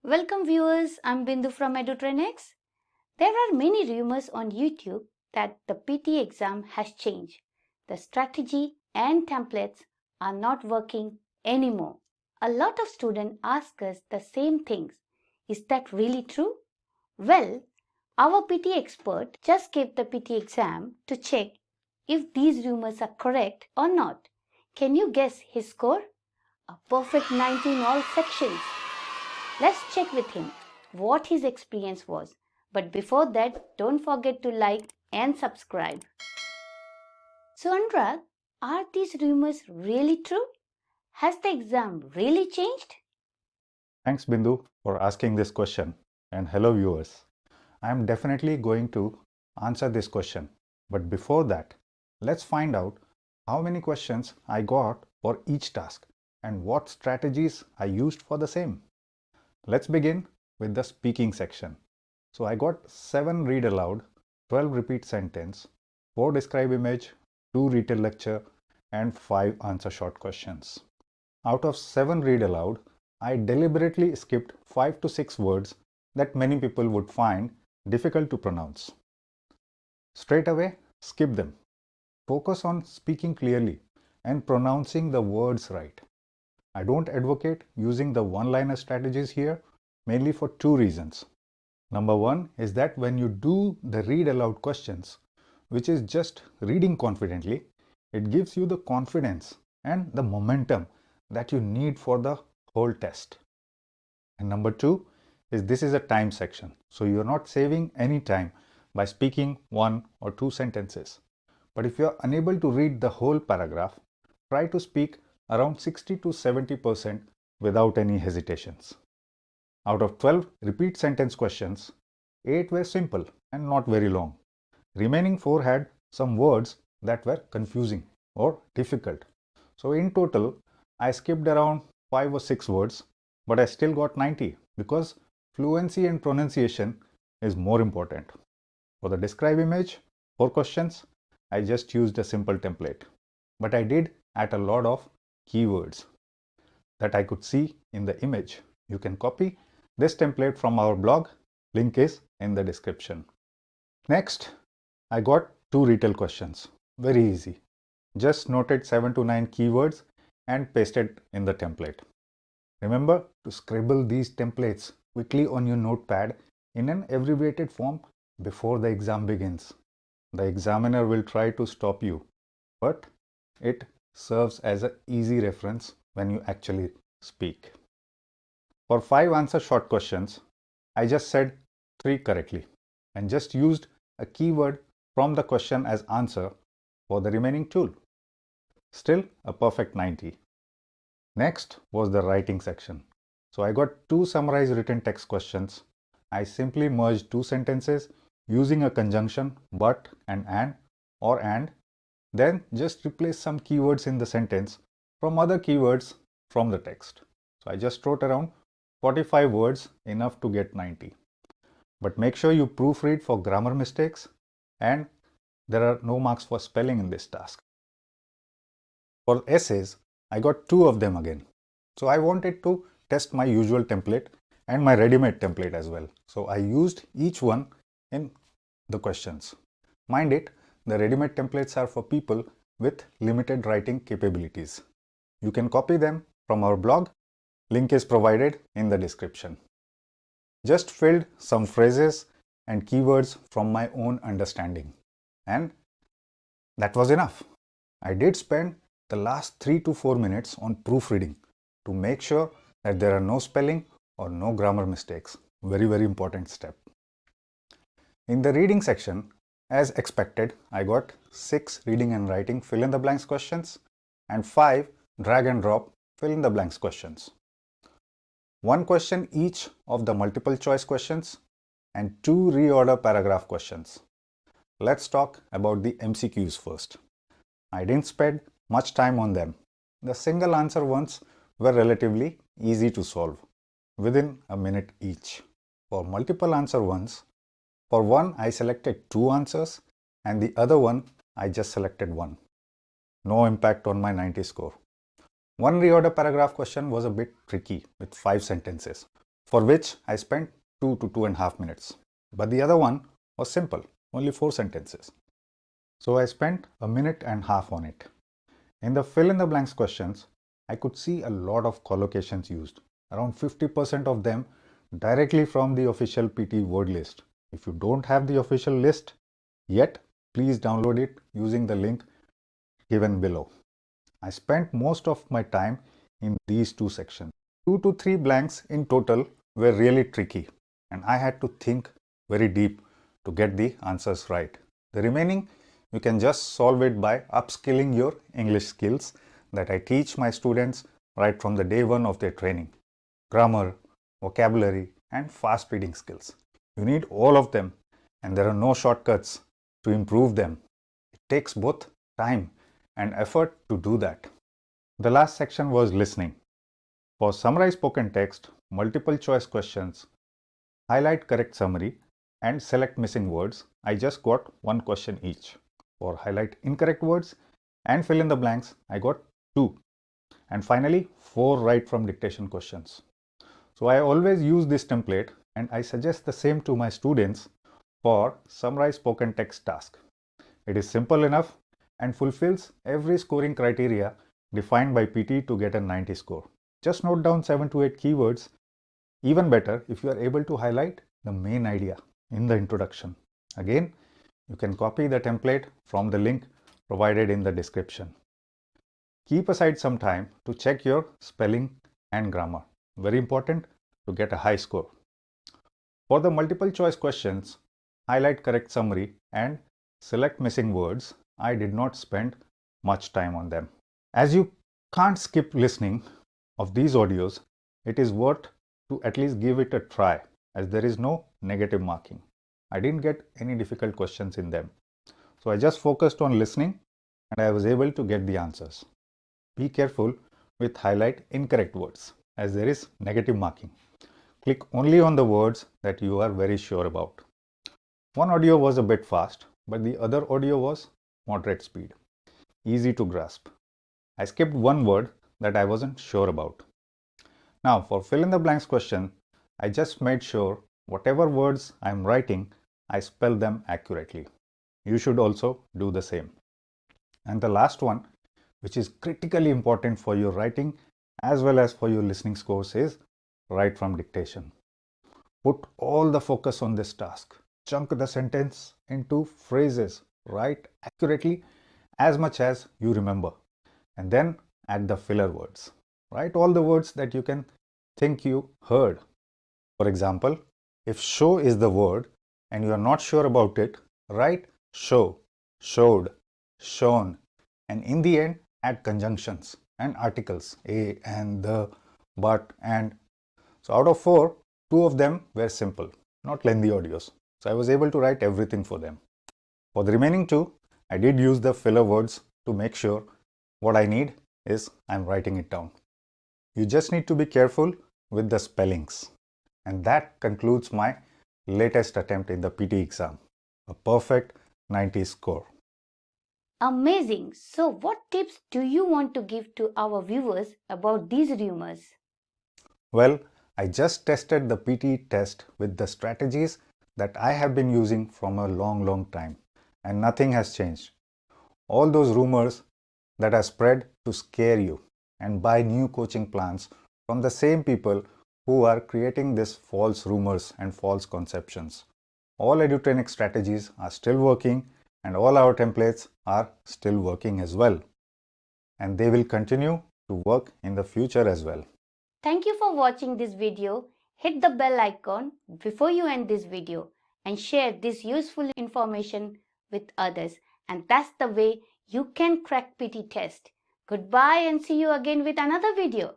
Welcome viewers, I'm Bindu from EduTrainX. There are many rumors on YouTube that the PT exam has changed. The strategy and templates are not working anymore. A lot of students ask us the same things. Is that really true? Well, our PT expert just gave the PT exam to check if these rumors are correct or not. Can you guess his score? A perfect 90 in all sections. Let's check with him what his experience was. But before that, don't forget to like and subscribe. So, Anurag, are these rumors really true? Has the exam really changed? Thanks, Bindu, for asking this question. And hello, viewers. I am definitely going to answer this question. But before that, let's find out how many questions I got for each task and what strategies I used for the same. Let's begin with the speaking section. So I got 7 read aloud, 12 repeat sentence, 4 describe image, 2 retell lecture, and 5 answer short questions. Out of 7 read aloud, I deliberately skipped 5 to 6 words that many people would find difficult to pronounce. Straight away, skip them. Focus on speaking clearly and pronouncing the words right. I don't advocate using the one-liner strategies here, mainly for 2 reasons. Number 1 is that when you do the read aloud questions, which is just reading confidently, it gives you the confidence and the momentum that you need for the whole test. And number 2 is this is a time section. So you're not saving any time by speaking 1 or 2 sentences. But if you're unable to read the whole paragraph, try to speak around 60 to 70% without any hesitations. Out of 12 repeat sentence questions, 8 were simple and not very long. Remaining 4 had some words that were confusing or difficult. So in total, I skipped around 5 or 6 words, but I still got 90 because fluency and pronunciation is more important. For the describe image, 4 questions, I just used a simple template, but I did add a lot of keywords that I could see in the image. You can copy this template from our blog, link is in the description. Next, I got 2 retell questions, very easy. Just noted 7 to 9 keywords and pasted in the template. Remember to scribble these templates quickly on your notepad in an abbreviated form before the exam begins. The examiner will try to stop you, but it serves as an easy reference when you actually speak. For 5 answer short questions, I just said 3 correctly and just used a keyword from the question as answer for the remaining 2. Still a perfect 90. Next was the writing section. So I got 2 summarized written text questions. I simply merged 2 sentences using a conjunction but and or and, then just replace some keywords in the sentence from other keywords from the text. So I just wrote around 45 words, enough to get 90. But make sure you proofread for grammar mistakes and there are no marks for spelling in this task. For essays, I got 2 of them again. So I wanted to test my usual template and my ready-made template as well. So I used each one in the questions. Mind it, the ready-made templates are for people with limited writing capabilities. You can copy them from our blog. Link is provided in the description. Just filled some phrases and keywords from my own understanding. And that was enough. I did spend the last 3 to 4 minutes on proofreading to make sure that there are no spelling or no grammar mistakes. Very, very important step. In the reading section, as expected, I got 6 reading and writing fill in the blanks questions and 5 drag and drop fill in the blanks questions. 1 question each of the multiple choice questions and 2 reorder paragraph questions. Let's talk about the MCQs first. I didn't spend much time on them. The single answer ones were relatively easy to solve, within a minute each. For multiple answer ones, for one I selected 2 answers and the other one I just selected 1. No impact on my 90 score. One reorder paragraph question was a bit tricky with 5 sentences. for which I spent 2 to 2.5 minutes. But the other one was simple, only 4 sentences. So I spent a minute and a half on it. In the fill in the blanks questions, I could see a lot of collocations used, around 50% of them directly from the official PT word list. If you don't have the official list yet, please download it using the link given below. I spent most of my time in these two sections. 2 to 3 blanks in total were really tricky, and I had to think very deep to get the answers right. The remaining, you can just solve it by upskilling your English skills that I teach my students right from the day one of their training. Grammar, vocabulary, and fast reading skills. You need all of them, and there are no shortcuts to improve them. It takes both time and effort to do that. The last section was listening. For summarize spoken text, multiple choice questions, highlight correct summary, and select missing words, I just got one question each. For highlight incorrect words and fill in the blanks, I got 2. And finally, 4 right from dictation questions. So I always use this template, and I suggest the same to my students for summarize spoken text task. It is simple enough and fulfills every scoring criteria defined by PT to get a 90 score. Just note down 7 to 8 keywords. Even better if you are able to highlight the main idea in the introduction. Again, you can copy the template from the link provided in the description. Keep aside some time to check your spelling and grammar. Very important to get a high score. For the multiple choice questions, highlight correct summary and select missing words, I did not spend much time on them. As you can't skip listening of these audios, it is worth to at least give it a try, as there is no negative marking. I didn't get any difficult questions in them. So I just focused on listening, and I was able to get the answers. Be careful with highlight incorrect words, as there is negative marking. Click only on the words that you are very sure about. One audio was a bit fast, but the other audio was moderate speed, easy to grasp. I skipped one word that I wasn't sure about. Now for fill in the blanks question, I just made sure whatever words I am writing, I spell them accurately. You should also do the same. And the last one, which is critically important for your writing as well as for your listening scores, is write from dictation. Put all the focus on this task. Chunk the sentence into phrases. Write accurately as much as you remember. And then add the filler words. Write all the words that you can think you heard. For example, if show is the word and you are not sure about it, write show, showed, shown, and in the end add conjunctions and articles, a, and, the, but, and. So out of 4, 2 of them were simple, not lengthy audios. So I was able to write everything for them. For the remaining 2, I did use the filler words to make sure what I need is I'm writing it down. You just need to be careful with the spellings. And that concludes my latest attempt in the PT exam. A perfect 90 score. Amazing! So, what tips do you want to give to our viewers about these rumors? Well, I just tested the PT test with the strategies that I have been using from a long time, and nothing has changed. All those rumors that are spread to scare you and buy new coaching plans from the same people who are creating these false rumors and false conceptions. All EduTrainX strategies are still working, and all our templates are still working as well. And they will continue to work in the future as well. Thank you for watching this video. Hit the bell icon before you end this video and share this useful information with others. And that's the way you can crack PT test. Goodbye and see you again with another video.